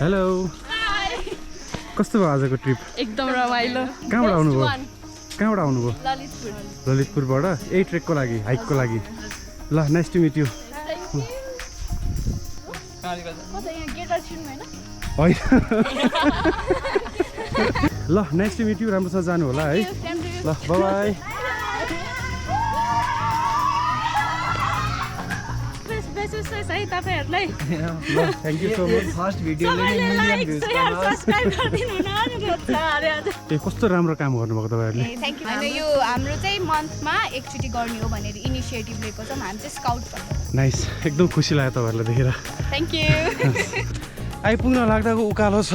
Hello कस्तो भयो आजको ट्रिप एकदम रमाइलो कहाँबाट आउनुभयो ललितपुरबाट यही ट्रेकको लागि हाइकको लागि ल नाइस टु मिट यु होइन ल नाइस टु मिट यु राम्रोसँग जानु होला है ल बाई है तपाईहरुलाई ल thank you so much first भिडियोले मिलियन भ्युज सब्स्क्राइब गरिदिनु न अनुरोध छ अरे आज ए कस्तो राम्रो काम गर्नुभएको तपाईहरुले थ्यांक यू अनि यो हाम्रो चाहिँ मन्थमा एकचोटी गर्ने हो भनेर इनिशिएटिभ लिएको छौं हामी चाहिँ स्काउट भन्छ नाइस एकदम खुसी लाग्यो तपाईहरुलाई देखेर थ्यांक यू आइपुग्न लाग्दाको उकालो छ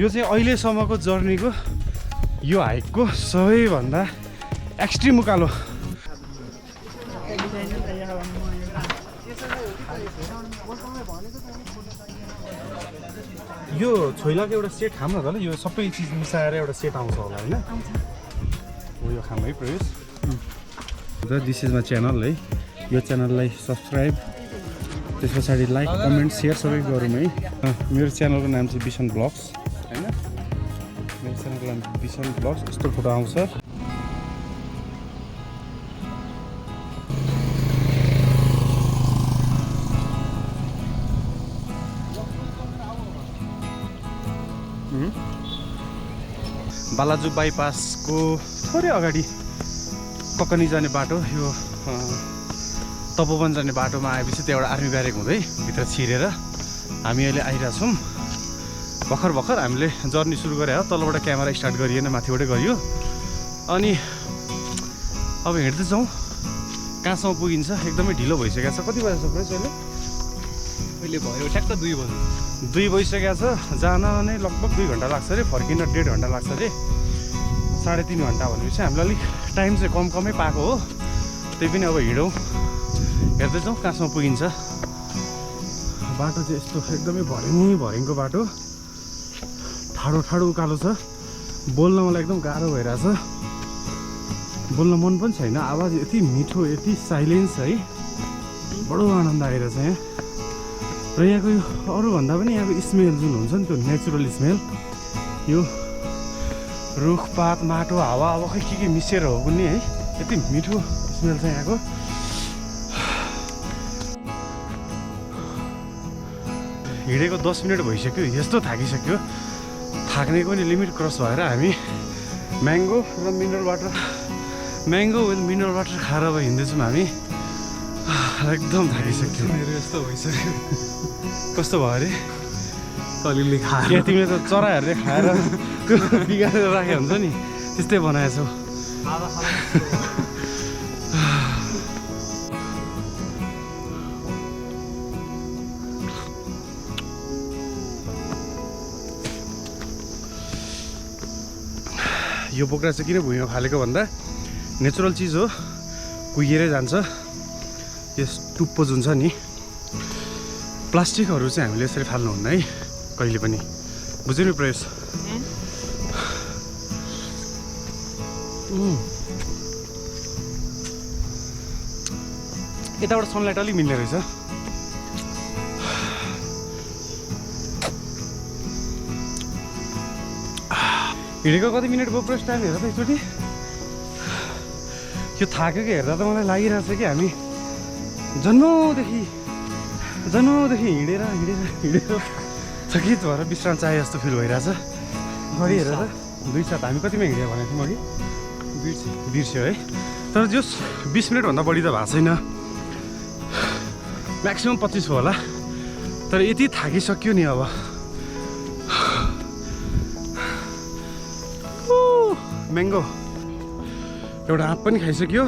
यो चाहिँ अहिलेसम्मको जर्नीको यो हाइकको सबैभन्दा एक्सट्रिम उकालो यो छोइलाको एउटा सेट खाम न त ल यो सबै चिज मिसाएर एउटा सेट आउँछ होला हैन हो यो खाम है प्रवेश दिस इज माई च्यानल है यो च्यानललाई सब्सक्राइब त्यस पछाडि लाइक कमेन्ट सेयर सबै गरौँ है मेरो च्यानलको नाम चाहिँ बिसन ब्लग्स हैन मेरो च्यानलको नाम बिसन ब्लग्स यस्तो फोटो आउँछ बालाजु बाइपासको थोरै अगाडि ककनी जाने बाटो यो तपोवन जाने बाटोमा आएपछि त्यो एउटा आर्मी ब्यारेक हुँदै भित्र छिरेर हामी अहिले आइरहेछौँ भर्खर हामीले जर्नी सुरु गरे हो तलबाट क्यामेरा स्टार्ट गरिएन माथिबाटै गरियो अनि अब हिँड्दै जाउँ कहाँसम्म पुगिन्छ एकदमै ढिलो भइसकेको छ कति बजे छ प्रेस अहिले भयो ठ्याक्क 2 बजे 2 बजिसकेको छ जान नै लगभग 2 घन्टा लाग्छ अरे फर्किन 1.5 घन्टा लाग्छ अरे 3.5 घन्टा भनेपछि हामीले अलिक टाइम चाहिँ कमै पाएको हो त्यही पनि अब हिँडौँ हेर्दै जाउँ कहाँसम्म पुगिन्छ बाटो चाहिँ यस्तो एकदमै भरिङको बाटो ठाडो उकालो छ बोल्न मलाई एकदम गाह्रो भइरहेछ बोल्न मन पनि छैन आवाज यति मिठो यति साइलेन्स है बडो आनन्द आइरहेछ यहाँ र यहाँको यो अरूभन्दा पनि यहाँको स्मेल जुन हुन्छ नि त्यो नेचुरल स्मेल यो रुखपात माटो हावा अब खै के मिसेर हो पनि है यति मिठो स्मेल छ यहाँको हिँडेको 10 मिनट भइसक्यो यस्तो थाकिसक्यो थाक्नेको पनि लिमिट क्रस भएर हामी म्याङ्गो विथ मिनरल वाटर खाएर अब हिँड्दैछौँ हामी एकदम थाकिसक्यो यस्तो भइसक्यो कस्तो भयो अरे अलिअलि खाएर क्या तिमीले त चराहरूले खाएर बिगारेर राखेको हुन्छ नि त्यस्तै बनाएछौ यो बोक्रा चाहिँ किन भुइँमा फालेको भन्दा नेचुरल चिज हो कुहिएरै जान्छ यस टुप्पो जुन छ नि प्लास्टिकहरू चाहिँ हामीले यसरी फाल्नुहुन्न है कहिले पनि बुझ्यौ नि प्रवेश यताबाट सनलाइट अलिक मिल्ने रहेछ हिँडेको कति मिनट भयो प्रवेश टाइम हेर त एकचोटि यो थाकेको हेर्दा त मलाई लागिरहेछ कि हामी जन्मौदेखि हिँडेर थकित भएर विश्राम चाहे जस्तो फिल भइरहेछ घरि हेरेर 2 सात हामी कतिमा हिँड्यो भनेको थियौँ अघि बिर्स्यो है तर जस 20 मिनटभन्दा बढी त भएको छैन म्याक्सिमम् 25 होला तर यति थाकिसक्यो नि अब म्याङ्गो एउटा आँप पनि खाइसक्यो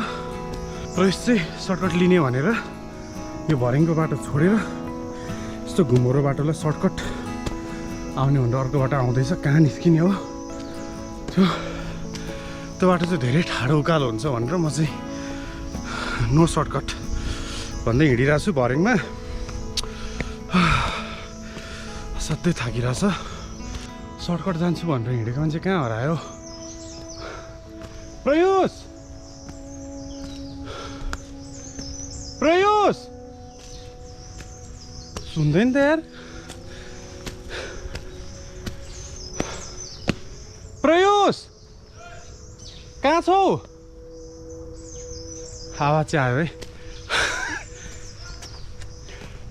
प्रवेश चाहिँ सर्टकट लिने भनेर यो भरिङको बाटो छोडेर यस्तो घुमोरो बाटोलाई सर्टकट आउने भनेर अर्को बाटो आउँदैछ कहाँ निस्किने हो त्यो बाटो चाहिँ धेरै ठाडो उकालो हुन्छ भनेर म चाहिँ नो सर्टकट भन्दै हिँडिरहेको छु भरिङमा सधैँ थाकिरहेछ सर्टकट जान्छु भनेर हिँडेको मान्छे कहाँ हरायो प्रयुष सुन्दैन त यार कहाँ छौ? हावा चाहिँ आयो है।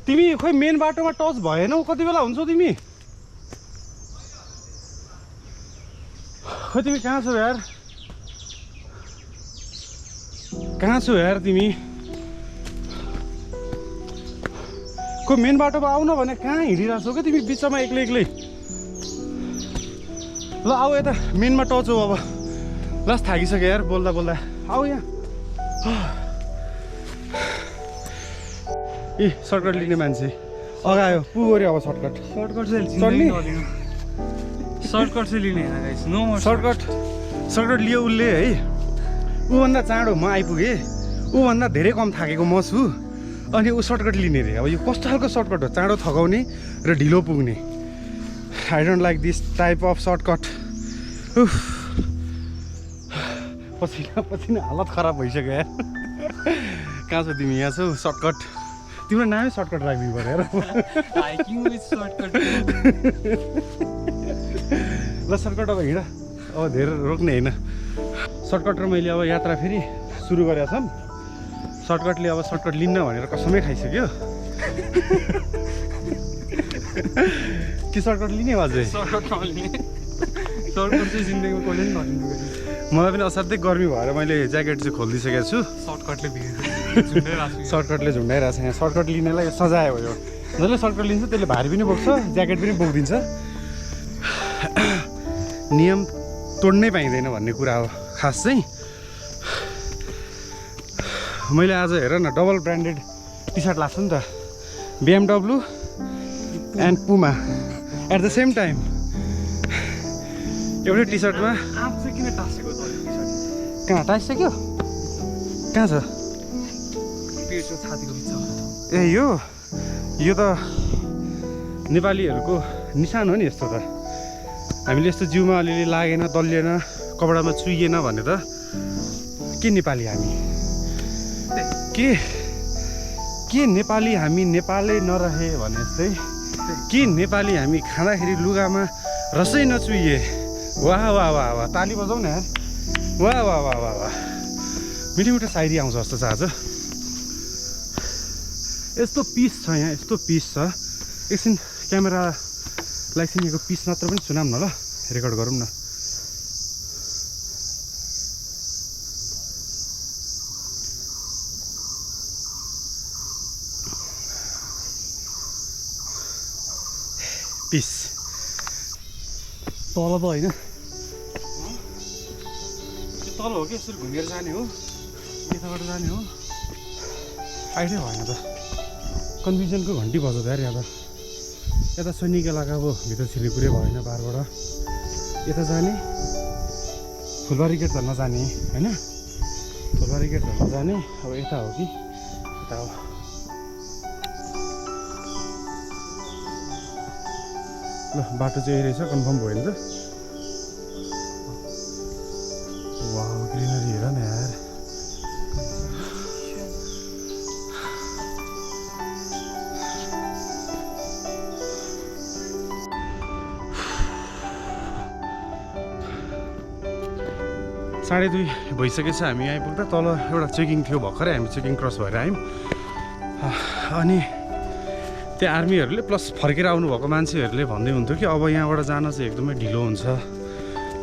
तिमी खोइ मेन बाटोमा टच भएनौ, कति बेला हुन्छौ तिमी? खोइ तिमी कहाँ छौ यार? कहाँ छौ यार तिमी? खोइ मेन बाटोमा आउन भने कहाँ हिँडिरहेको छौ क्या तिमी बिचमा एक्लै एक्लै? ल आऊ यता मेनमा टच हो अब। लस थाकिसक्यो यार बोल्दा बोल्दा। आऊ यहाँ। ए सर्टकट लिने मान्छे अगायो पुगऱ्यो अब सर्टकट चाहिँ लिने होइन गाइस, नो मोर सर्टकट लियो उसले है। ऊभन्दा चाँडो म आइपुगेँ, ऊभन्दा धेरै कम थाकेको म छु, अनि ऊ सर्टकट लिने रे। अब यो कस्तो खालको सर्टकट हो? चाँडो थगाउने र ढिलो पुग्ने। I don't like this type of shortcut. पसिना पसिना हालत खराब भइसक्यो यार। कहाँ छौ तिमी? यहाँ छौ? सर्टकट तिम्रो नामै सर्टकट राखिदिनु पऱ्यो यार। ल सर्टकट अब हिँड, अब धेरै रोक्ने होइन। सर्टकट र मैले अब यात्रा फेरि सुरु गरेका छौँ। सर्टकटले अब सर्टकट लिन्न भनेर कसमै खाइसक्यो। के सर्टकट लिने अझै? सर्टकट चाहिँ जिन्दगीमा कहिले पनि नलिनु। मलाई पनि असाध्यै गर्मी भएर मैले ज्याकेट चाहिँ खोलिदिइसकेको छु। सर्टकटले झुन्डाइरहेको छ यहाँ। सर्टकट लिनेलाई सजाय हो यो। जसले सर्टकट लिन्छ त्यसले भारी पनि बोक्छ, ज्याकेट पनि बोकिदिन्छ। नियम तोड्नै पाइँदैन भन्ने कुरा हो खास चाहिँ। मैले आज हेर न डबल ब्रान्डेड टी सर्ट लाग्छ नि त, BMW and Puma at the same time. एउटै टी सर्टमा आँप चाहिँ किन टाँसेको छ? कहाँ टाँसिसक्यो? कहाँ छ? पेटको छातीको बिचमा। ए यो त नेपालीहरूको निशान हो नि यस्तो त। हामीले यस्तो जिउमा अलिअलि लागेन, दलिएन, कपडामा चुइएन भने त के नेपाली हामी? के नेपाली हामी? नेपालै नरहे भने जस्तै के नेपाली हामी खाँदाखेरि लुगामा रसै नचुइए। वाह वाह वाह वाह, ताली बजाउँ न यार। वाह वाह वाह वाह वाह, मिठो मिठो सायरी आउँछ जस्तो छ आज। यस्तो पिस छ यहाँ, यस्तो पिस छ। एकछिन क्यामेरालाई चाहिँ यहाँको पिस मात्र पनि सुनाऊँ न ल, रेकर्ड गरौँ न। पिस तल त होइन, तल हो कि यसरी घुमेर जाने हो, यताबाट जाने हो, आइडिया भएन त। कन्फ्युजनको घन्टी बज्यो त यार। यहाँ त यता सैनिक इलाका अब भित्र छिर्ने कुरै भएन बारबाट। यता जाने फुलबारी गेट त नजाने होइन, फुलबारी गेट त नजाने। अब यता हो कि यता हो? ल बाटो चाहिँ यही रहेछ, कन्फर्म भयो नि त। वाह ग्रिनरी हेर न यार। साढे 2 भइसकेछ हामी आइपुग्दा। तल एउटा चेकिङ थियो भर्खरै, हामी चेकिङ क्रस भएर आयौँ। अनि त्यो आर्मीहरूले प्लस फर्केर आउनुभएको मान्छेहरूले भन्दै हुन्थ्यो कि अब यहाँबाट जान चाहिँ एकदमै ढिलो हुन्छ,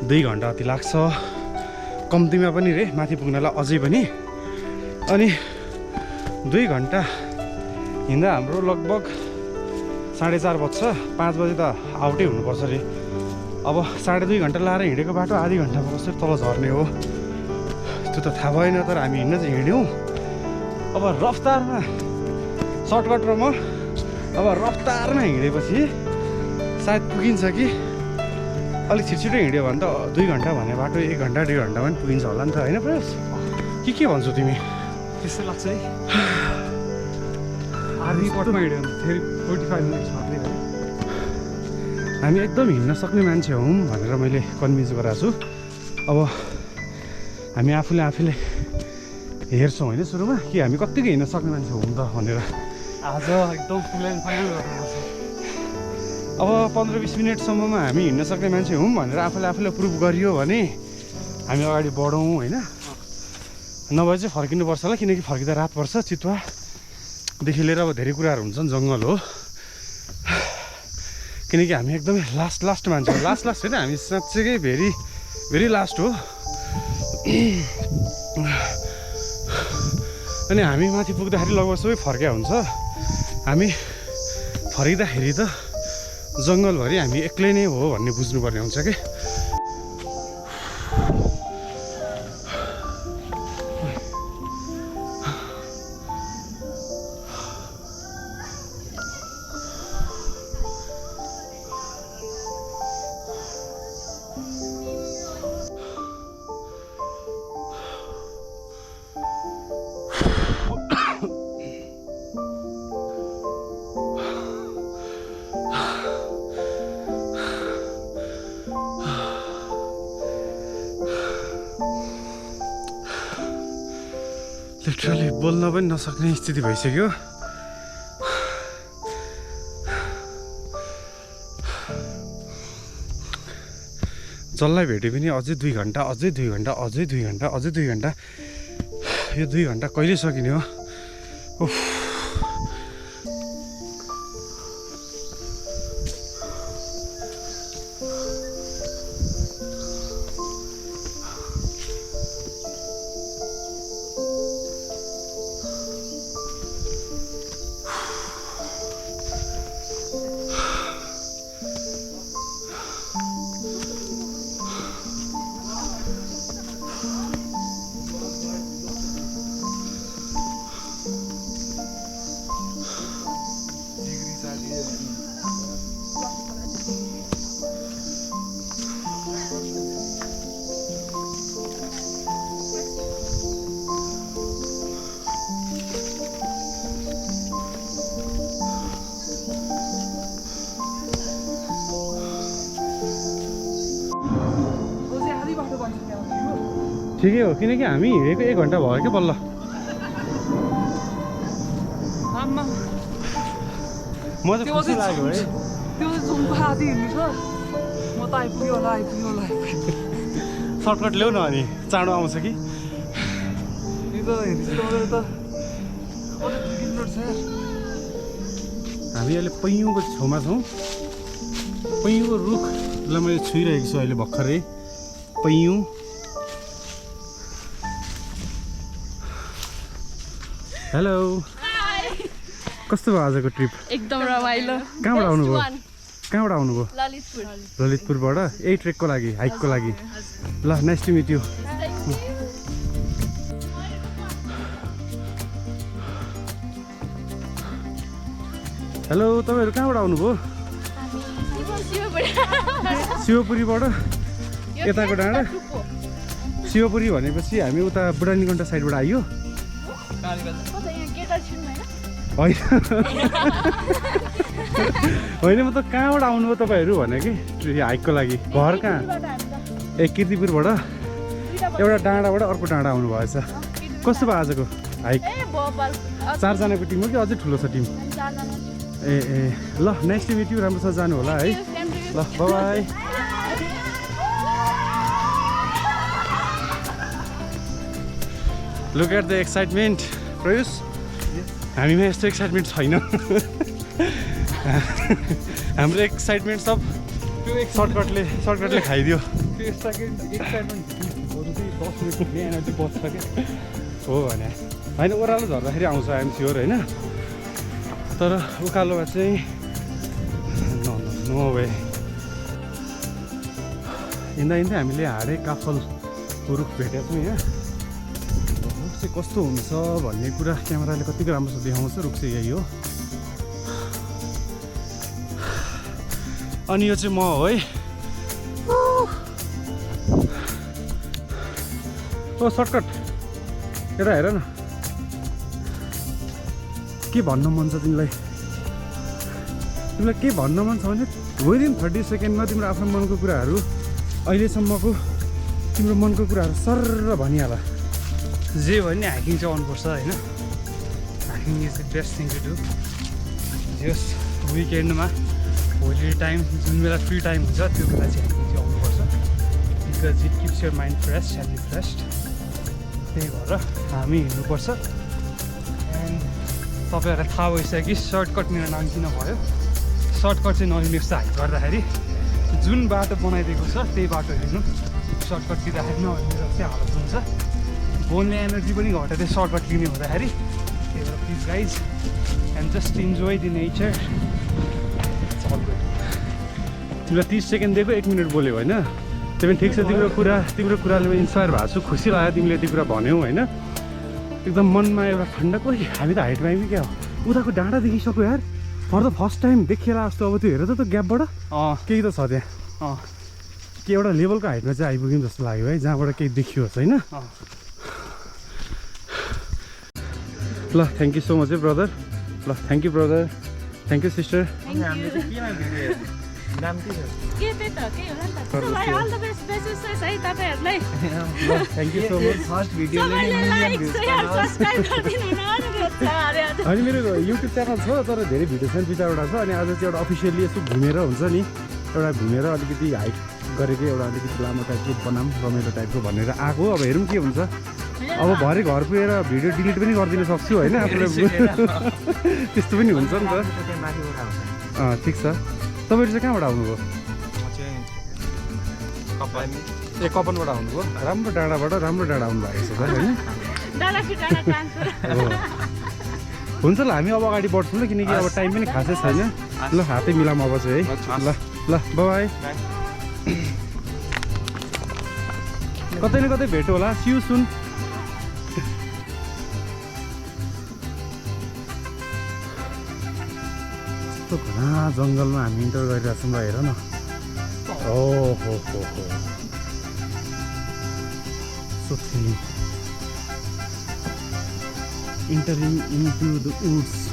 2 घन्टा जति लाग्छ कम्तीमा पनि रे माथि पुग्नलाई अझै पनि। अनि 2 घन्टा हिँड्दा हाम्रो लगभग 4:30 बज्छ, 5 बजे त आउटै हुनुपर्छ रे। अब 2.5 घन्टा लाएर हिँडेको बाटो आधी घन्टामा कसरी तल झर्ने हो त्यो त थाहा भएन। तर हामी हिँड्न चाहिँ हिँड्यौँ। अब रफ्तारमा सर्टकट र म अब रफ्तारमा हिँडेपछि सायद पुगिन्छ कि अलिक छिटो हिँड्यो भने त 2 घन्टा भने बाटो 1 घन्टा 1.5 घन्टामा पनि पुगिन्छ होला नि त होइन प्रयास? के भन्छौ तिमी? त्यस्तो लाग्छ है। आधी पटमा हिँड्यो भने फेरि 45 मिनट मात्रै भयो। हामी एकदम हिँड्न सक्ने मान्छे हौँ भनेर मैले कन्भिन्स गराएको छु। अब हामी आफूले हेर्छौँ होइन सुरुमा कि हामी कतिको हिँड्न सक्ने मान्छे हौँ त भनेर। आज एकदम फुल एन्ड फाइनल गर्नुपर्छ। अब 15-20 मिनटसम्ममा हामी हिँड्न सक्ने मान्छे हौँ भनेर आफूले प्रुभ गरियो भने हामी अगाडि बढौँ होइन नभए चाहिँ फर्किनुपर्छ होला किनकि फर्किँदा रात पर्छ चितुवादेखि लिएर अब धेरै कुराहरू हुन्छन् जङ्गल हो किनकि हामी एकदमै लास्ट मान्छे लास्ट होइन हामी साँच्चैकै भेरी लास्ट हो अनि हामी माथि पुग्दाखेरि लगभग सबै फर्किया हुन्छ हामी फर्किँदाखेरि त जङ्गलभरि हामी एक्लै नै हो भन्ने बुझ्नुपर्ने हुन्छ कि लिटरली बोल्न पनि नसक्ने स्थिति भइसक्यो जसलाई भेटे पनि अझै 2 घन्टा अझै 2 घन्टा अझै 2 घन्टा अझै 2 घन्टा यो 2 घन्टा कहिले सकिने हो उफ ठिकै हो किनकि हामी हिँडेको 1 घन्टा भयो क्या बल्ल म चाहिँ खुसी लाग्यो है त्यो जुम्पा आदि हिँड्नु छ म त आइपुग्यो होला सर्टकट ल्याउ न अनि चाँडो आउँछ कि यो त हेर्नुहोस् त अझै 2 किलोमिटर छ हामी अहिले पैयुँको छेउमा छौँ पैयुँको रुखलाई मैले छुइरहेको छु अहिले भर्खरै पैयुँ हेलो कस्तो भयो आजको ट्रिप एकदम रमाइलो कहाँबाट आउनुभयो ललितपुरबाट यही ट्रेकको लागि हाइकको लागि ल nice to meet you hello तपाईँहरू कहाँबाट आउनुभयो शिवपुरीबाट यताको डाँडा शिवपुरी भनेपछि हामी उता बुढानीकण्ठ साइडबाट आइयो होइन होइन म त कहाँबाट आउनुभयो तपाईँहरू भने कि हाइकको लागि घर कहाँ ए किर्तिपुरबाट एउटा डाँडाबाट अर्को डाँडा आउनु भएछ कस्तो भयो आजको हाइक 4जनाको टिम हो कि अझै ठुलो छ टिम ए ल नेक्स्ट टाइम यति राम्रोसँग जानु होला है ल बाई look at the excitement Prayush हामीमा यस्तो एक्साइटमेन्ट छैन हाम्रो एक्साइटमेन्ट सब त्यो सर्टकटले खाइदियो त्यो एक्साइटमेन्ट एनर्जी बच्छ क्या हो भने होइन ओह्रालो झर्दाखेरि आउँछ आइएम स्योर होइन तर उकालोमा चाहिँ नो वे हिँड्दा हामीले हाडे काफलको रुख भेटेको छौँ यहाँ रुख चाहिँ कस्तो हुन्छ भन्ने कुरा क्यामेराले कतिको राम्रोसँग देखाउँछ रुख चाहिँ यही हो अनि यो चाहिँ म हो है ओ सर्टकट यता हेर न के भन्न मन छ तिमीलाई के भन्न मन छ भने विदिन 30 सेकेन्डमा तिम्रो आफ्नो मनको कुराहरू अहिलेसम्मको तिम्रो मनको कुराहरू सरर भनिहाल जे भयो नि हाइकिङ चाहिँ आउनुपर्छ होइन hiking is the best thing to do जस विकेन्डमा होली टाइम जुन बेला फ्री टाइम हुन्छ त्यो बेला चाहिँ हाइकिङ चाहिँ आउनुपर्छ because it keeps your mind fresh and refreshed. त्यही भएर हामी हिँड्नुपर्छ। एन्ड तपाईँहरूलाई थाहा भइसक्यो कि सर्टकट मेरो नाम किन भयो। सर्टकट चाहिँ नलिने जस्तो हाइट गर्दाखेरि जुन बाटो बनाइदिएको छ त्यही बाटो हिँड्नु, सर्टकट लिँदाखेरि नहिँड्ने जस्तै हालत हुन्छ। बोनले एनर्जी पनि घटाउँदै सर्टकट लिने हुँदाखेरि। त्यही भएर please guys and just enjoy the nature. तिमीलाई 30 सेकेन्ड दिएको 1 मिनट बोल्यो होइन, त्यो पनि ठिक छ। तिम्रो कुराले म इन्सपायर भएको छु, खुसी लाग्यो तिमीले त्यो कुरा भन्यौ होइन। एकदम मनमा एउटा ठन्डा। कोही हामी त हाइटमा आइपुग्यो क्या हो, उताको डाँडा देखिसक्यो यार फर द फर्स्ट टाइम देखिएला जस्तो। अब त्यो हेर त ग्यापबाट केही त छ त्यहाँ, के एउटा लेभलको हाइटमा चाहिँ आइपुग्यौँ जस्तो लाग्यो है, जहाँबाट केही देखियोस् होइन। ल थ्याङ्क यू सो मच है ब्रदर। ल thank you brother, thank you sister. नाम के छ? के त्यही त केही होला नि त। भाइ अल द बेस्ट बेस्ट है तपाईहरुलाई। Thank you so much. First भिडियोले नै सबैले million like views share subscribe गरिदिनु न अनि अरे आज अनि मेरो युट्युब च्यानल छ तर धेरै भिडियो छैन, 2-4वटा छ। अनि आज चाहिँ एउटा अफिसियल्ली यसो घुमेर हुन्छ नि, एउटा घुमेर अलिकति हाइट गरेको एउटा अलिकति लामो टाइपको बनाऊँ रमाइलो टाइपको भनेर आएको। अब हेरौँ के हुन्छ। अब भरे घर पुगेर भिडियो डिलिट पनि गरिदिन सक्छु होइन, आफूलाई त्यस्तो पनि हुन्छ नि त। ठिक छ। तपाईँहरू चाहिँ कहाँबाट आउनुभयो? ए कपनबाट आउनुभयो। राम्रो डाँडाबाट राम्रो डाँडा आउनु भएको छ त होइन। डाँडाको डाँडा ट्रान्सफर हुन्छ ल हामी अब अगाडि बढ्छौँ ल, किनकि अब टाइम पनि खासै छैन। ल हातै मिलाऊँ अब चाहिँ है। ल ल बाई। कतै न कतै भेट होला। See you soon. घना जङ्गलमा हामी इन्टर गरिरहेको छौँ। हेर न, ओहो so thrilling. Entering into the woods.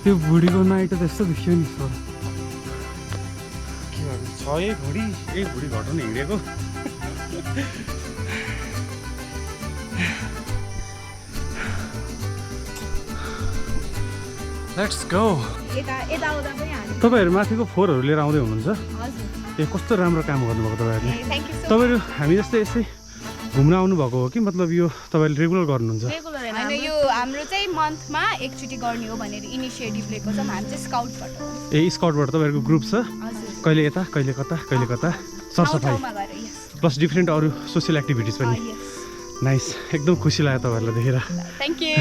त्यो भुडीको नाइट त यस्तो देखियो नि सर। के भन्नु छ यही भुडी घटाउनु हिँडेको। Let's go. तपाईँहरू माथिको फोहोरहरू लिएर आउँदै हुनुहुन्छ? ए कस्तो राम्रो काम गर्नुभएको तपाईँहरूले। तपाईँहरू हामी जस्तै यसै घुम्न आउनुभएको हो कि मतलब यो तपाईँले रेगुलर गर्नुहुन्छ? होइन, यो हाम्रो चाहिँ मन्थमा एकचोटि गर्ने हो भनेर इनिसिएटिभ लिएको छौँ। हामी चाहिँ स्काउटबाट हो। ए स्काउटबाट तपाईँहरूको ग्रुप छ? कहिले यता कहिले कता कहिले कता सरसफाइ प्लस डिफ्रेन्ट अरू सोसियल एक्टिभिटिज पनि। नाइस, एकदम खुसी लाग्यो तपाईँहरूलाई देखेर। Thank you.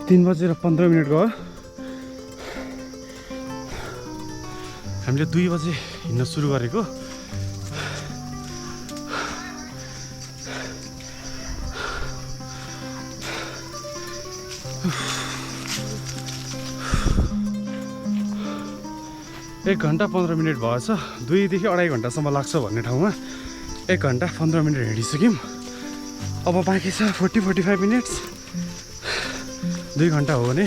3:15 भयो। हामीले 2 बजे हिँड्न सुरु गरेको। एक घन्टा 15 मिनट भएछ। 2 देखि 2.5 घन्टासम्म लाग्छ भन्ने ठाउँमा 1 घन्टा 15 मिनट हिँडिसक्यौँ। अब बाँकी छ 40-45 मिनट्स। 2 घन्टा हो भने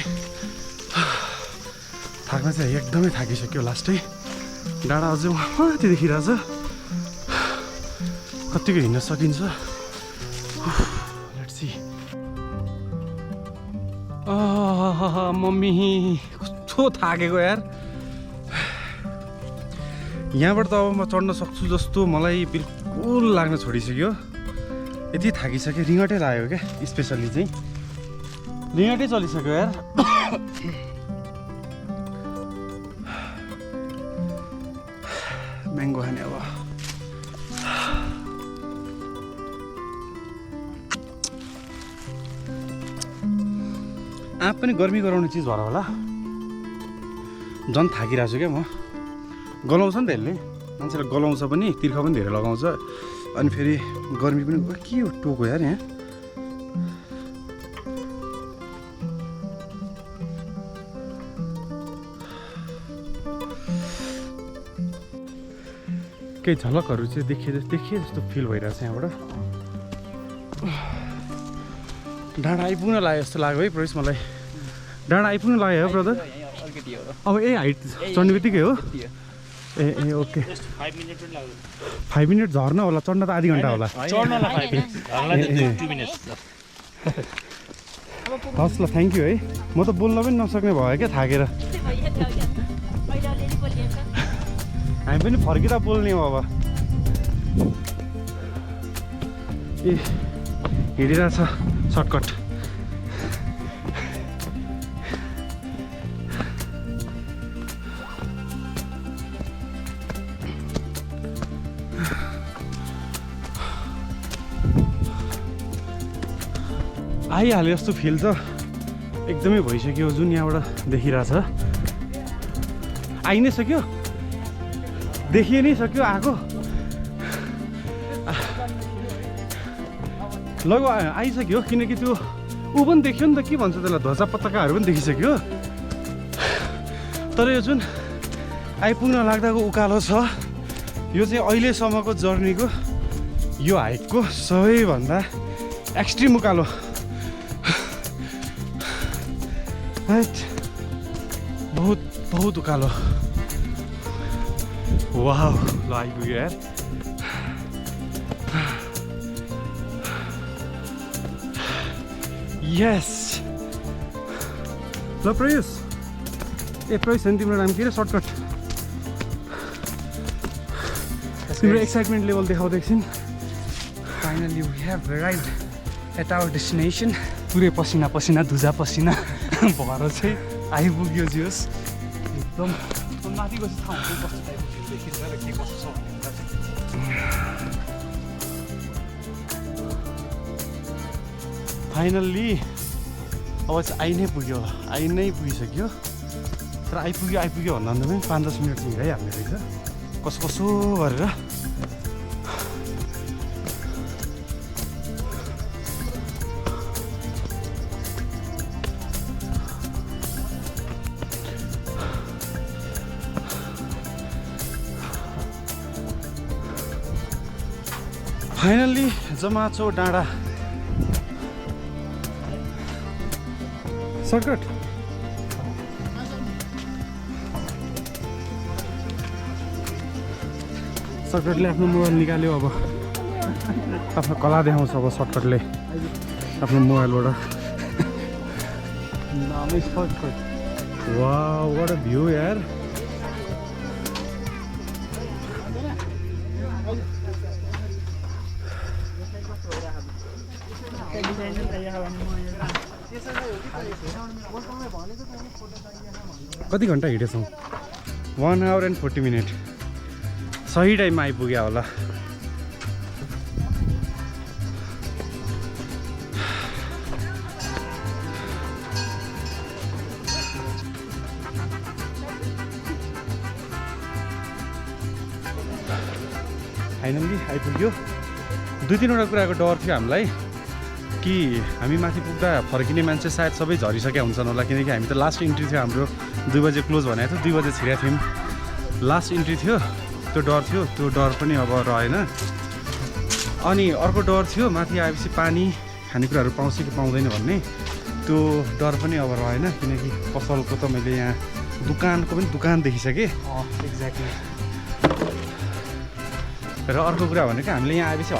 थाक्न चाहिँ एकदमै थाकिसक्यो। लास्टै डाँडा अझै माथि देखिरहेछ। कतिको हिँड्न सकिन्छ लेट्स सी। मम्मी कस्तो थाकेको यार। यहाँबाट त अब म चढ्न सक्छु जस्तो मलाई बिल्कुल लाग्न छोडिसक्यो। यति थाकिसक्यो, रिङ्गटै लाग्यो क्या। स्पेसल्ली चाहिँ लिङटै चलिसक्यो यार म्याङ्गो खाने अब आँप पनि गर्मी गराउने चिज भएर होला झन् थाकिरहेको छु क्या म गलाउँछ नि त यसले मान्छेले गलाउँछ पनि तिर्खा पनि धेरै लगाउँछ अनि फेरि गर्मी पनि के हो टोको यार यहाँ केही झलकहरू चाहिँ देखिए जस्तो फिल भइरहेछ यहाँबाट डाँडा आइपुग्न लाग्यो जस्तो लाग्यो है प्रवेश मलाई डाँडा आइपुग्न लाग्यो हो ब्रदर अब ए हाइट चढ्ने बित्तिकै हो ए ओके 5 मिनट झर्न होला चढ्न त आधी घन्टा होला हस् ल थ्याङ्क यू है म त बोल्न पनि नसक्ने भयो क्या थाकेर हामी पनि फर्किँदा बोल्ने हो अब ए हिँडिरहेछ सर्टकट आइहाल्यो जस्तो फिल त एकदमै भइसक्यो जुन यहाँबाट देखिरहेछ आइ नै सक्यो देखिए नै सक्यो आएको लग आइसक्यो किनकि त्यो ऊ पनि देखियो नि त के भन्छ त्यसलाई ध्वजा पताकाहरू पनि देखिसक्यो तर यो जुन आइपुग्न लाग्दाको उकालो छ यो चाहिँ अहिलेसम्मको जर्नीको यो हाइकको सबैभन्दा एक्सट्रिम उकालो बहुत उकालो वाह ल आइपुग्यो यार यस ल प्रयुष प्रयुष हो नि तिम्रो नाम के अरे सर्टकट तिम्रो एक्साइटमेन्ट लेभल देखाउँदै एकछिन finally we have arrived at our destination पुरै पसिना पसिना धुजा पसिना भएर चाहिँ आइपुग्यो जियोस् एकदम माथि गएपछि थाहा हुन्छ कस्तो टाइपको देखिन्छ र के कस्तो छ भनेर फाइनल्ली अब चाहिँ आइ नै पुगिसक्यो तर आइपुग्यो भन्दा पनि 5-10 मिनट चाहिँ हिँडाइहाल्ने रहेछ कसो गरेर फाइनल्ली जमाचो डाँडा सर्टकट सर्टकटले आफ्नो मोबाइल निकाल्यो अब आफ्नो कला देखाउँछ अब सर्टकटले आफ्नो मोबाइलबाट नामै shortcut wow what a view यार कति घन्टा हिँडेछौँ 1 hour and 40 minutes सही टाइममा आइपुग्यो होला फाइनल्ली आइपुग्यो 2-3वटा कुराको डर थियो हामीलाई कि हामी माथि पुग्दा फर्किने मान्छे सायद सबै झरिसकेका हुन्छन् होला किनकि हामी त लास्ट इन्ट्री थियो हाम्रो 2 बजे क्लोज भनेको थियो 2 बजे छिरेको थियौँ लास्ट इन्ट्री थियो त्यो डर पनि अब रहेन अनि अर्को डर थियो माथि आएपछि पानी खानेकुराहरू पाउँछ कि पाउँदैन भन्ने त्यो डर पनि अब रहेन किनकि पसलको त मैले यहाँ दुकानको पनि दुकान देखिसकेँ एक्ज्याक्टली र अर्को कुरा भनेको हामीले यहाँ आएपछि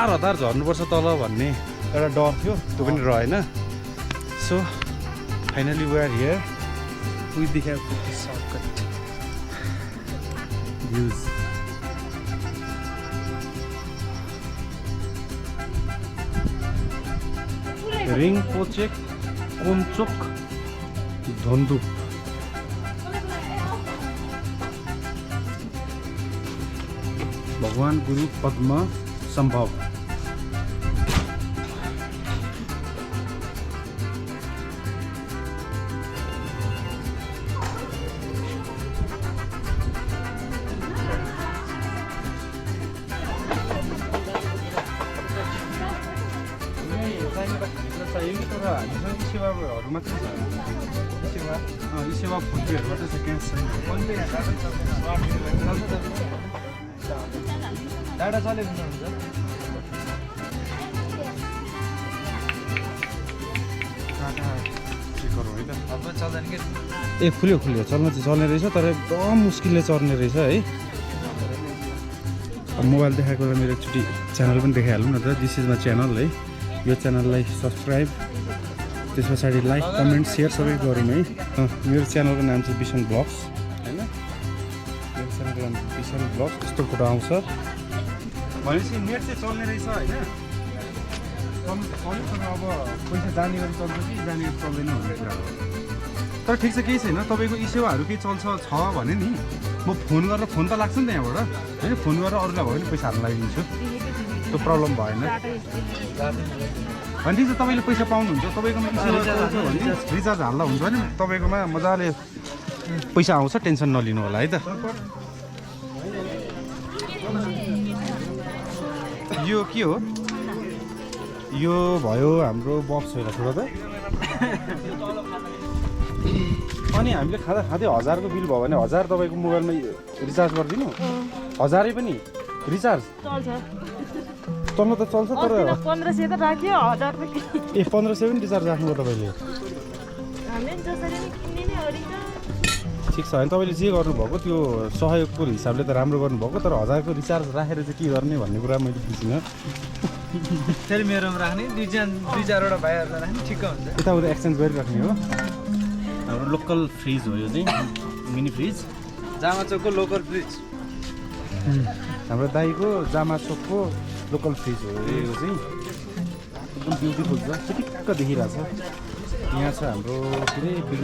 हतार झर्नुपर्छ तल भन्ने एउटा डर थियो त्यो पनि रहेन so finally we are here we देखाउ सर्टकट भ्युज रिङ पोचेक कोमचोक धोन्दुप भगवान गुरु पद्म सम्भव सेवाहरू मात्रै छ सेवा फुर्तीहरू मात्रै छ क्यास छैन डाटा चलेको हुन्छ अब चल्दैन के ए खुल्यो चल्न चाहिँ चल्ने रहेछ तर एकदम मुस्किलले चढ्ने रहेछ है अब मोबाइल देखाएको बेला मेरो एकचोटि च्यानल पनि देखाइहालौँ न त दिस इज माई च्यानल है यो च्यानललाई सब्सक्राइब त्यस पछाडि लाइक कमेन्ट सेयर सबै गरौँ है मेरो च्यानलको नाम चाहिँ बिसन ब्लग्स होइन मेरो च्यानलको नाम बिसन ब्लग्स यस्तो फोटो आउँछ भनेपछि नेट चाहिँ चल्ने रहेछ होइन चल्नु तर अब पैसा जाने गरी चल्छ कि जाने गरी चल्दैन भन्ने कुरा हो तर ठिक छ केही छैन तपाईँको यी सेवाहरू केही चल्छ छ भने नि म फोन गरेर फोन त लाग्छ नि त यहाँबाट होइन फोन गरेर अरूलाई भयो भने पैसा हाल्न लगाइदिन्छु त्यो प्रब्लम भएन भने ठिक छ तपाईँले पैसा पाउनुहुन्छ तपाईँकोमा रिचार्ज हाल्दा हुन्छ भने तपाईँकोमा मजाले पैसा आउँछ टेन्सन नलिनु होला है त यो के हो यो भयो हाम्रो बक्स होइन छोडो त अनि हामीले खाँदा खाँदै 1000को बिल भयो भने 1000 तपाईँको मोबाइलमा रिचार्ज गरिदिनु 1000 पनि रिचार्ज चल्नु त चल्छ तर 1500 त राख्यो 1000 रुपैयाँ ए 1500 पनि रिचार्ज राख्नुभयो तपाईँले हामीले जसरी नै किन्ने नि अरू ठिक छ होइन तपाईँले जे गर्नुभएको त्यो सहयोगको हिसाबले त राम्रो गर्नुभएको तर 1000को रिचार्ज राखेर चाहिँ के गर्ने भन्ने कुरा मैले बुझिनँ फेरि मेरोमा राख्ने दुई चारवटा भाइहरूलाई राख्ने ठिक्क हुन्छ यताउता एक्सचेन्ज गरिराख्ने हो हाम्रो लोकल फ्रिज हो यो चाहिँ मिनी फ्रिज जामाचोकको लोकल फ्रिज हाम्रो दाईको जामाचोकको लोकल फ्रिज हो यो चाहिँ एकदम ब्युटिफुल छ ठिक्क देखिरहेछ यहाँ छ हाम्रो के अरे बिग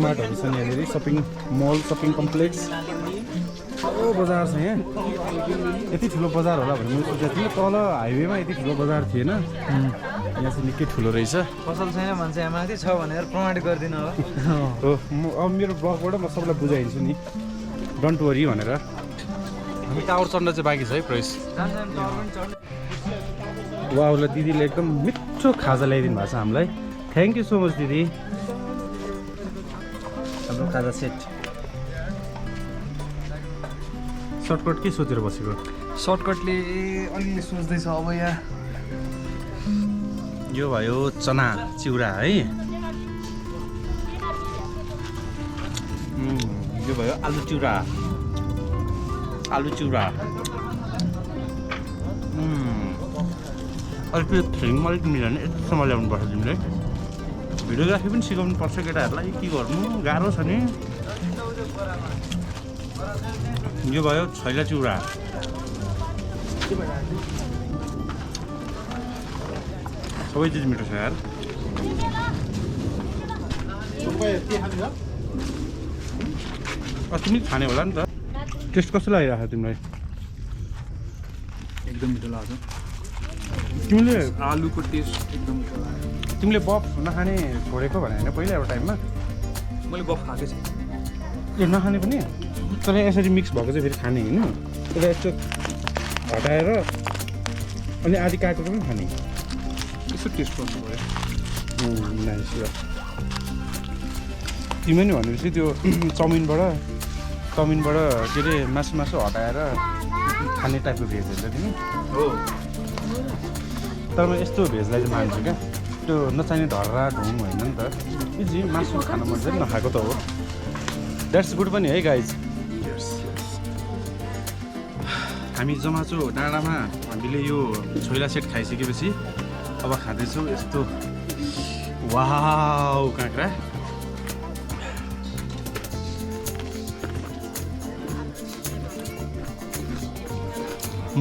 मार्टहरू छ यहाँनिर सपिङ मल सपिङ कम्प्लेक्स ठुलो बजार छ यहाँ यति ठुलो बजार होला भन्ने मैले सोचेको थिएँ तल हाइवेमा यति ठुलो बजार थिएन यहाँ चाहिँ निकै ठुलो रहेछ पसल छैन भन्छ यहाँ माथि छ भनेर प्रमाणित गरिदिनु होला हो म अब मेरो ब्लगबाट म सबैलाई बुझाइदिन्छु नि डोन्ट वरी भनेर हामी टावर चढ्न चाहिँ बाँकी छ है प्रवेश वाउला दिदीले एकदम मिठो खाजा ल्याइदिनु भएको छ हामीलाई थ्याङ्क यू सो मच दिदी हाम्रो खाजा सेट सर्टकट के सोचेर बसेको सर्टकटले अलिअलि सोच्दैछ अब यहाँ यो भयो चना चिउरा है यो भयो आलु चिउरा अलिक फ्रेम अलिक मिलेन यतिसम्म ल्याउनु पर्छ तिमीले भिडियोग्राफी पनि सिकाउनु पर्छ केटाहरूलाई के गर्नु गाह्रो छ नि यो भयो छैला चिउरा सबै चिज मिठो छ यार तिमी खाने होला नि त टेस्ट कस्तो लागिरहेको छ तिमीलाई एकदम मिठो लाग्छ तिमीले आलुको टेस्ट एकदम मिठो लाग्यो तिमीले बफ नखाने छोडेको भने होइन पहिला एउटा टाइममा मैले बफ खाएको छु ए नखाने पनि तर यसरी मिक्स भएको चाहिँ फेरि खाने होइन त्यसलाई यस्तो हटाएर अनि आधी काटेर पनि खाने यसो टेस्ट गर्नु पऱ्यो नाइस ल तिमी नि भनेपछि त्यो चाउमिनबाट के अरे मासु हटाएर खाने टाइपको भेज हुन्छ तिमी हो तर म यस्तो भेजलाई चाहिँ मान्छु क्या त्यो नचाहिने ढर्रा ढुङ होइन नि त जी मासु खान मन चाहिँ नखाएको त हो द्याट्स गुड पनि है गाइज हामी जमाचो डाँडामा हामीले यो छोइला सेट खाइसकेपछि अब खाँदैछौँ यस्तो वाउ काँक्रा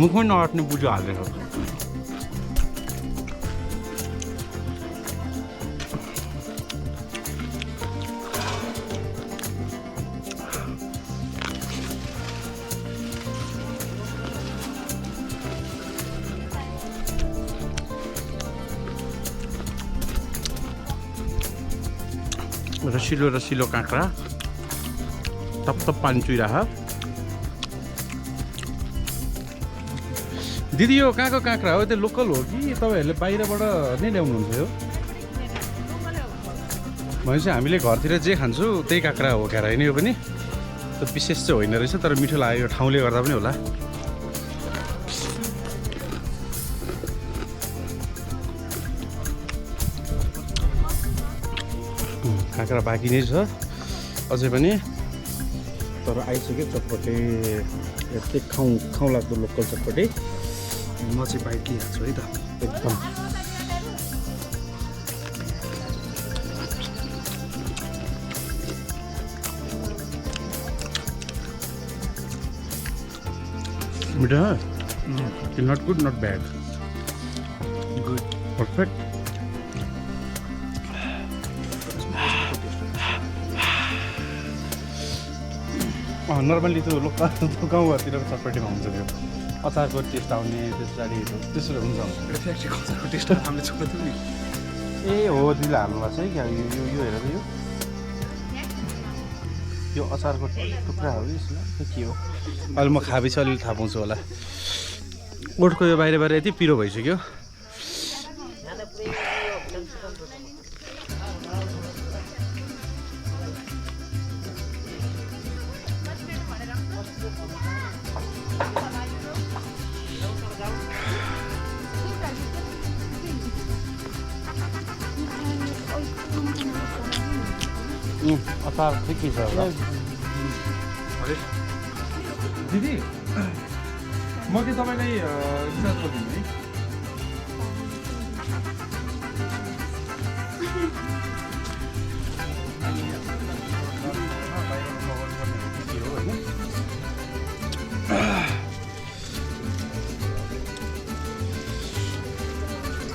मुखमै नअट्ने बुझो हालेर रसिलो रसिलो काँक्रा तप तप पानी चुइरह। दिदी यो कहाँको काँक्रा हो? त्यो लोकल हो कि तपाईँहरूले बाहिरबाट नै ल्याउनुहुन्छ यो? भनेपछि हामीले घरतिर जे खान्छौँ त्यही काँक्रा हो क्या होइन? यो पनि त्यो विशेष चाहिँ होइन रहेछ, तर मिठो लाग्यो ठाउँले गर्दा पनि होला। काँक्रा बाँकी नै छ अझै पनि, तर आइसक्यो चटपटे। यस्तै खाउँ लाग्दो लोकल चटपटे। म चाहिँ बाइक लिइहाल्छु है त एकदम। मिठा, not good not bad, good perfect. Normally त्यो लोकल गाउँघरतिर चटपटीमा हुन्छ त्यो अचारको टेस्ट आउने, त्यस पछाडि त्यसरी हुन्छ। फ्याक्ट्रीको अचारको टेस्टहरू हामीले छोड्दै थियौँ नि। ए हो, दिदीले हाल्नु भएको छ है क्या? यो हेर त, यो अचारको टुक्रा हो कि के हो? अहिले म खाएपछि अलिअलि थाहा पाउँछु होला। ओठको यो बाहिर बाहिर यति पिरो भइसक्यो। अचार चाहिँ के छ दिदी? म के तपाईँलाई रिचार्ज गरिदिनु है?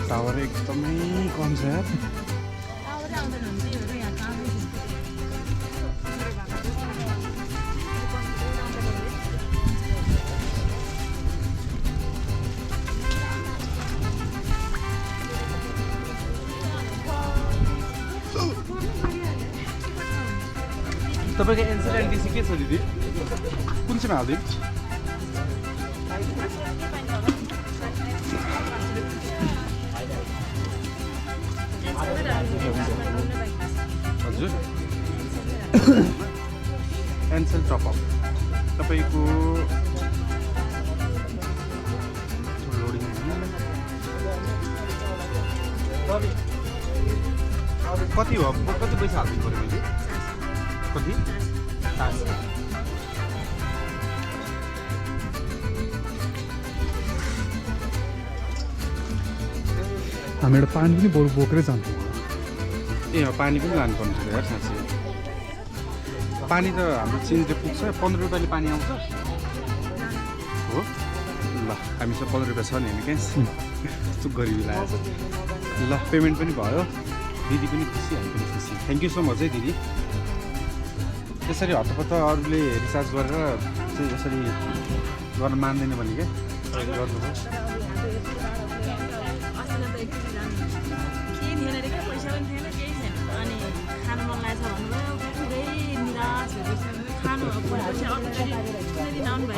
टावर एकदमै कम छ यार। तपाईँको एनसेल एनटिसी के छ दिदी? कुन चाहिँ हालिदिउँ? हजुर, एनसेल टपअप तपाईँको लोडिङ कति हो? कति पैसा हालिदिनु पऱ्यो मैले? कति? हामीहरू पानी पनि बरु बोकेरै जान्छौँ। ए पानी पनि लानुपर्ने थियो यार साँच्चै। पानी त हाम्रो चिनले पुग्छ, 15 रुपियाँले पानी आउँछ हो। ल हामीसँग 15 रुपियाँ छ नि होइन क्या? यस्तो गरिबी लागेको छ। ल पेमेन्ट पनि भयो, दिदी पनि खुसी, हामी पनि खुसी। थ्याङ्क यू सो मच है दिदी। यसरी हतपत्त अरूले रिचार्ज गरेर चाहिँ यसरी गर्न मान्दैन भने क्या गर्नुभयो।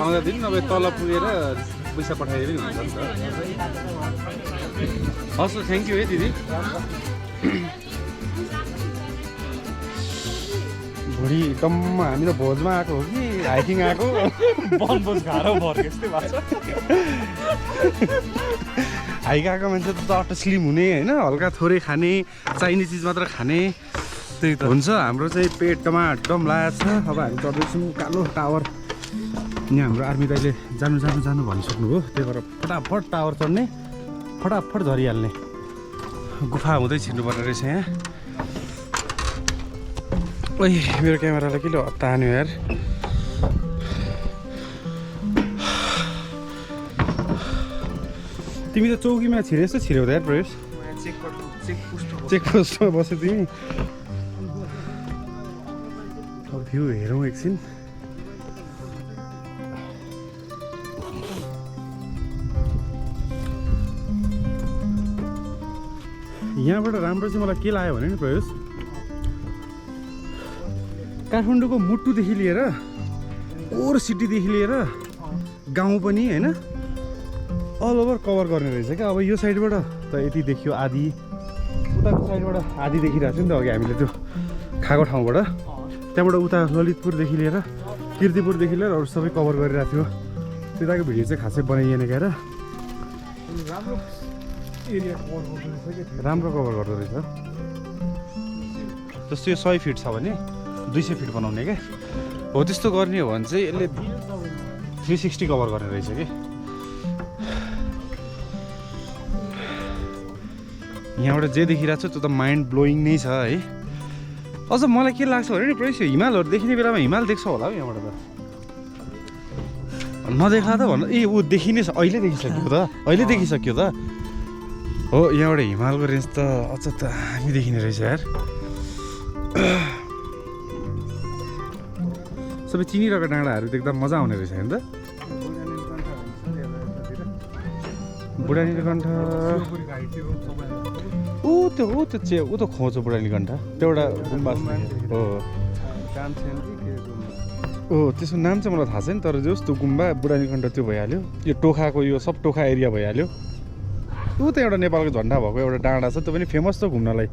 आउँदा दिन नभए तल पुगेर पैसा पठाइदिएर हुन्छ नि त। हस् थ्याङ्क यू है दिदी। भुँडी एकदम हामी त भोजमा आएको हो कि हाइकिङ आएको? बनभोज खाएर भर्के जस्तै भएको छ। हाइक आएको मान्छे त अटो स्लिम हुने होइन, हल्का थोरै खाने, चाहिने चिज मात्र खाने, त्यही त हुन्छ। हाम्रो चाहिँ पेट टमाटम लागेको छ। अब हामी चढ्दैछौँ कालो टावर। यहाँ हाम्रो आर्मी दाइले जानु जानु जानु भनिसक्नुभयो, त्यही भएर फटाफट टावर चढ्ने, फटाफट झरिहाल्ने। गुफा हुँदै छिर्नुपर्ने रहेछ यहाँ। ओइ मेरो क्यामेरालाई के तान्यो यार। तिमी त चौकीमा छिरे जस्तो छिर्यौ त यार प्रवेश। चेकपोस्टमा बस्यो तिमी। भ्यू हेरौँ एकछिन। यहाँबाट राम्रो चाहिँ मलाई के लाग्यो भने नि प्रवेश, काठमाडौँको मुटुदेखि लिएर कोर सिटीदेखि लिएर गाउँ पनि होइन अल ओभर कभर गर्ने रहेछ क्या। अब यो साइडबाट त यति देखियो आधी, उताको साइडबाट आधी देखिरहेको थियो नि त अघि हामीले त्यो खाएको ठाउँबाट। त्यहाँबाट उता ललितपुरदेखि लिएर किर्तिपुरदेखि लिएर अरू सबै कभर गरिरहेको थियो। त्यताको भिडियो चाहिँ खासै बनाइएन क्या। राम्रो एरिया कभर गर्दो रहेछ कि राम्रो कभर गर्दो रहेछ। जस्तो यो 100 फिट छ भने 200 फिट बनाउने क्या हो। त्यस्तो गर्ने हो भने चाहिँ यसले 360 कभर गर्ने रहेछ कि। यहाँबाट जे देखिरहेको छ त्यो त माइन्ड ब्लोइङ नै छ है। अझ मलाई के लाग्छ भने नि प्रवेश यो हिमालहरू देखिने बेलामा हिमाल देख्छ होला हौ यहाँबाट त। नदेखा त भन्नु ए ऊ देखिने अहिले देखिसक्यो त, अहिले देखिसक्यो त हो। यहाँबाट हिमालको रेन्ज त अझ त हामी देखिने रहेछ यार। सबै चिनिरहेको डाँडाहरू देख्दा मजा आउने रहेछ होइन त। बुढा नीलकण्ठ ऊ त्यो खोज हो बुढा नीलकण्ठ, त्यो एउटा गुम्बा हो। ओ त्यसको नाम चाहिँ मलाई थाहा छैन, तर जस त्यो गुम्बा बुढा नीलकण्ठ त्यो भइहाल्यो। यो टोखाको यो सब टोखा एरिया भइहाल्यो। ऊ त एउटा नेपालको झन्डा भएको एउटा डाँडा छ, त्यो पनि फेमस छ घुम्नलाई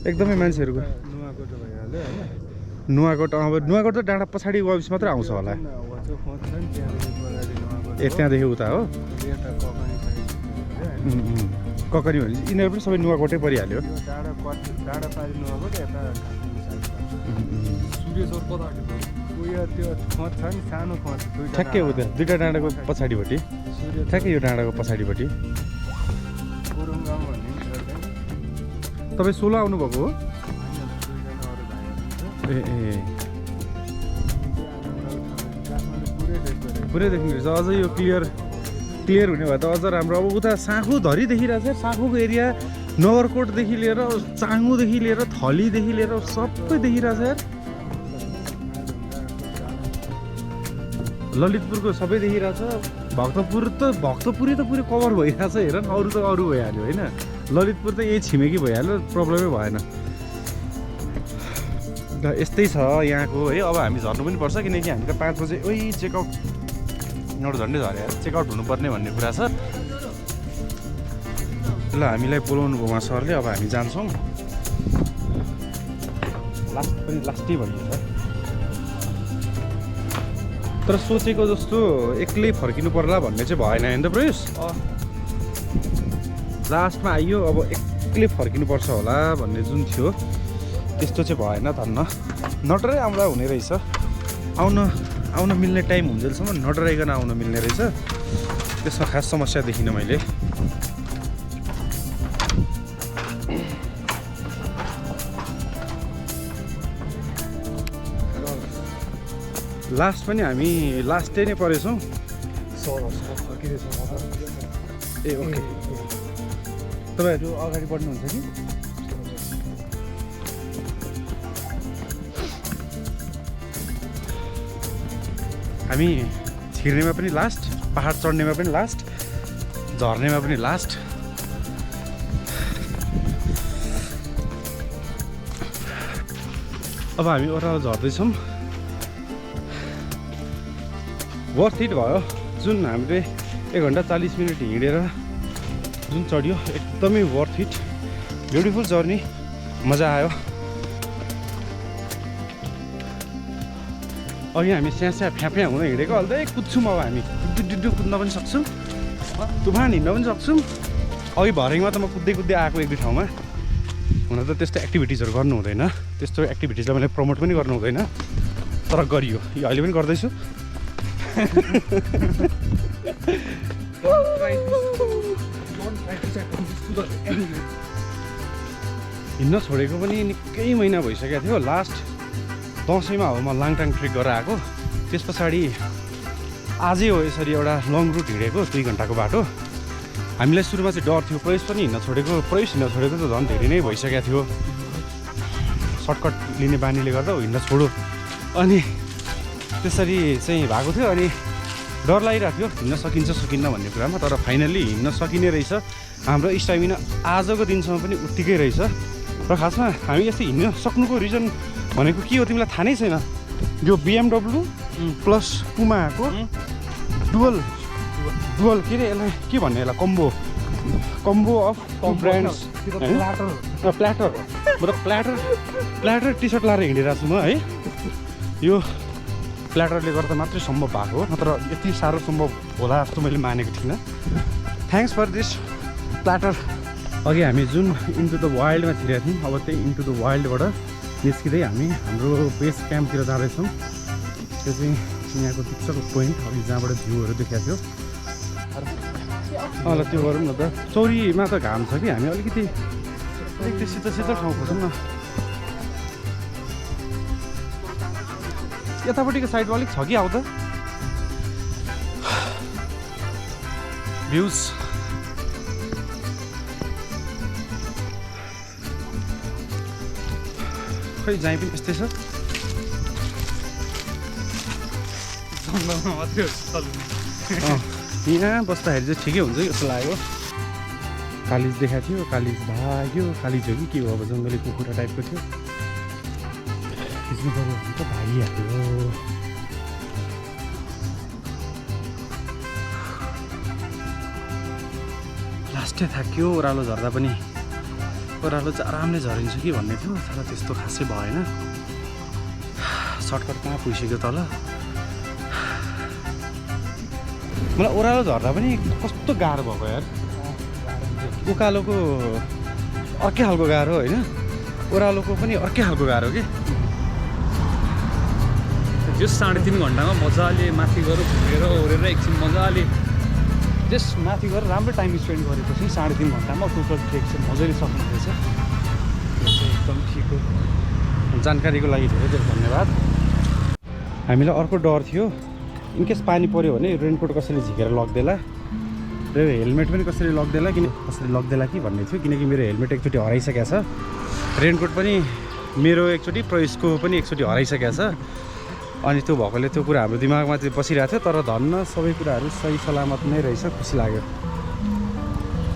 एकदमै मान्छेहरूको। नुवाकोट अब नुवाकोट त डाँडा पछाडि गएपछि मात्रै आउँछ होला। ए त्यहाँदेखि उता हो ककरी भने यिनीहरू पनि सबै नुवाकोटै परिहाल्यो। ठ्याक्कै उता दुईवटा डाँडाको पछाडिपट्टि, ठ्याक्कै यो डाँडाको पछाडिपट्टि। तपाईँ 16 आउनुभएको हो? ए पुरै देख्नु रहेछ। अझ यो क्लियर हुने भए त अझ राम्रो। अब उता साँखु धरी देखिरहेको छ। साँखुको एरिया नगरकोटदेखि लिएर चाङुदेखि लिएर थलीदेखि लिएर सबै देखिरहेछ यार। ललितपुरको सबै देखिरहेछ। भक्तपुरै त पुरै कभर भइरहेछ हेर न। अरू त अरू भइहाल्यो होइन। ललितपुर त यही छिमेकी भइहाल्यो, प्रब्लमै भएन। यस्तै छ यहाँको है। अब हामी झर्नु पनि पर्छ किनकि हामी त 5 बजे ओइ चेकआउट यहाँबाट झन्डै झऱ्यो चेकआउट हुनुपर्ने भन्ने कुरा छ। ल हामीलाई बोलाउनु भयो उहाँ सरले, अब हामी जान्छौँ। लास्टै भनिन्छ तर सोचेको जस्तो एक्लै फर्किनु पर्ला भन्ने चाहिँ भएन होइन त प्रयुष। लास्टमा आइयो अब एक्लै फर्किनुपर्छ होला भन्ने जुन थियो त्यस्तो चाहिँ भएन। धन्न नडराइ आउँदा हुने रहेछ। आउन मिल्ने टाइम हुन्जेलसम्म नडराइकन आउन मिल्ने रहेछ। त्यसमा खास समस्या देखिनँ मैले। लास्ट पनि हामी लास्टै नै परेछौँ। ए ओके तपाईँहरू अगाडि बढ्नुहुन्छ कि? हामी छिर्नेमा पनि लास्ट, पहाड चढ्नेमा पनि लास्ट, झर्नेमा पनि लास्ट। अब हामी ओह्रालो झर्दैछौँ। वर्थ इट भयो। जुन हामीले 1 घन्टा 40 मिनट हिँडेर जुन चढ्यो एकदमै वर्थ इट। ब्युटिफुल जर्नी, मजा आयो। अघि हामी स्यास्या फ्याफ्या हुँदै हिँडेको अहिले त कुद्छौँ। अब हामी डिड्डु कुद्न पनि सक्छौँ, तुफान हिँड्न पनि सक्छौँ। अघि भरेङमा त म कुद्दै आएको 1-2 ठाउँमा। हुन त त्यस्तो एक्टिभिटिजहरू गर्नु हुँदैन, त्यस्तो एक्टिभिटिजलाई मैले प्रमोट पनि गर्नु हुँदैन, तर गरियो। यो अहिले पनि गर्दैछु। हिँड्न छोडेको पनि निकै महिना भइसकेको थियो। लास्ट दसैँमा हो म लाङटाङ ट्रेक गरेर आएको। त्यस पछाडि आजै हो यसरी एउटा लङ रुट हिँडेको 2 घन्टाको बाटो। हामीलाई सुरुमा चाहिँ डर थियो। प्रवेश पनि हिँड्न छोडेको त झन् धेरै नै भइसकेको थियो। सर्टकट लिने बानीले गर्दा हिँड्न छोडो अनि त्यसरी चाहिँ भएको थियो। अनि डर लागिरहेको थियो हिँड्न सकिन्छ सकिन्न भन्ने कुरामा, तर फाइनल्ली हिँड्न सकिने रहेछ। हाम्रो स्टामिना आजको दिनसम्म पनि उत्तिकै रहेछ। र खासमा हामी यस्तो हिँड्न सक्नुको रिजन भनेको के हो तिमीलाई थाहा नै छैन यो BMW प्लस पुमाको डुअल के अरे यसलाई के भन्ने यसलाई कम्बो अफ ब्रान्ड्स प्ल्याटर म त प्ल्याटर टी सर्ट लाएर हिँडिरहेको छु म है यो प्ल्याटरले गर्दा मात्रै सम्भव भएको हो नत्र यति साह्रो सम्भव होला जस्तो मैले मानेको थिइनँ थ्याङ्क्स फर दिस प्ल्याटर अघि हामी जुन इन्टु द वाइल्डमा छिरेका थियौँ अब त्यही इन्टु द वाइल्डबाट निस्किँदै हामी हाम्रो बेस क्याम्पतिर जाँदैछौँ त्यो चाहिँ यहाँको पिक्चरको पोइन्ट अघि जहाँबाट भ्यूहरू देखाएको थियो ल त्यो गरौँ न त चौरीमा त घाम छ कि हामी अलिकति शीतल ठाउँ खोजौँ न यतापट्टिको साइडमा अलिक छ कि आउ त भ्युज खै जहीँ पनि यस्तै छ यहाँ बस्दाखेरि चाहिँ ठिकै हुन्छ जस्तो लाग्यो कालिज देखाएको थियो कालिज भाग्यो कालिज हो कि के हो अब जङ्गली कुखुरा टाइपको थियो खिच्नु पऱ्यो भने त भागिहाल्यो लास्टै थाक्यो ओह्रालो झर्दा पनि ओह्रालो चाहिँ आरामले झरिन्छ कि भन्ने थियो तर त्यस्तो खासै भएन सर्टकट कहाँ पुगिसक्यो तल मलाई ओह्रालो झर्दा पनि कस्तो गाह्रो भएको यार उकालोको अर्कै खालको गाह्रो होइन ओह्रालोको पनि अर्कै खालको गाह्रो कि त्यो 3.5 घन्टामा मजाले माथि गएर घुमेर ओरेर एकछिन मजाले जस माथि गएर राम्रो टाइम स्पेन्ड गरेपछि 3.5 घन्टामा टोटल ट्रेक चाहिँ मजाले सक्नुहुनेछ एकदम ठिक हो जानकारीको लागि धेरै धेरै धन्यवाद हामीलाई अर्को डर थियो इनकेस पानी पऱ्यो भने रेनकोट कसरी झिकेर लग्देला र हेलमेट पनि कसरी लग्देला कि भन्ने थियो किनकि मेरो हेलमेट एकचोटि हराइसकेको छ रेनकोट पनि मेरो एकचोटि प्रवेशको पनि एकचोटि हराइसकेको छ अनि त्यो भएकोले त्यो कुरा हाम्रो दिमागमा चाहिँ बसिरहेको थियो तर धन्न सबै कुराहरू सही सलामत नै रहेछ खुसी लाग्यो